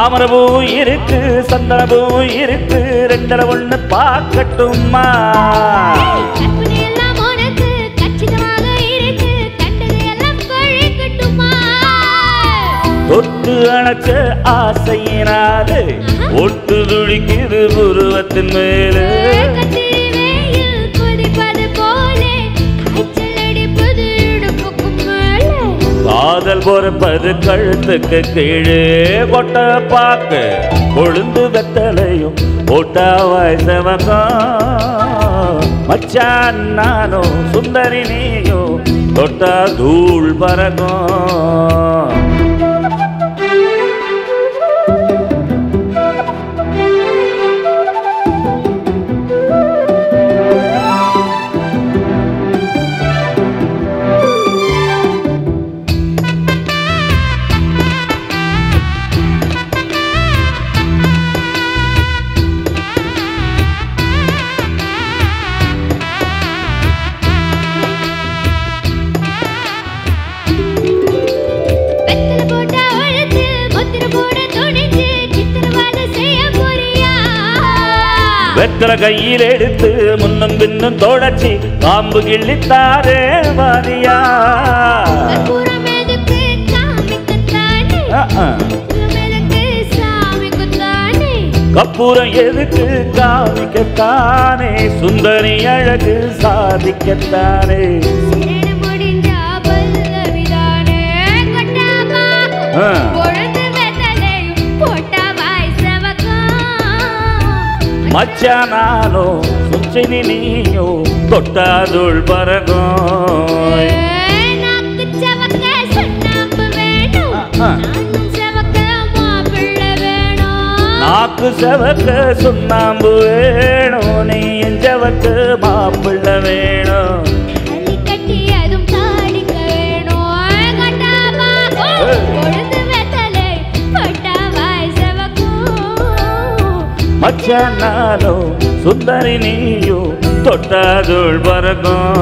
தாமரபூ இருக்கு சந்தனபூ இருக்கு ரெண்டரை ஒண்ணு பார்க்கட்டுமா தொட்டு அணைச்ச ஆசையினாலே ஒட்டு துடிக்குது புருவத்தின் மேலே காதல் பொறுப்பது கழுத்துக்கு கீழே கொட்ட பாக்க கொழுந்து வெத்தலையும் போட்டாவாய் செவகம் மச்சான் நானும் சுந்தரி நீயும் தொட்டா தூள் பறக்கும் வெத்தல கையில் எடுத்து முன்னும் பின்னும் தொடச்சி காம்பு கிள்ளித்தாரே வாரியா கப்பூரம் எதுக்கு காமிக்கத்தானே சுந்தரி அழகு சாதிக்கத்தானே மச்சானாலோ சுச்சினி நீயோ தொட்டாதுள் பறகும் நாக்கு செவக்க சுண்ணாம்பு வேணும் நீ செவக்கு மாப்பிள்ள வேணும் மச்சானாலோ சுந்தரி நீயோ தொட்டாதுள் பறக்கும்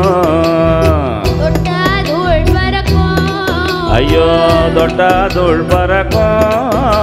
ஐயோ தொட்டாதுள் பறக்கும்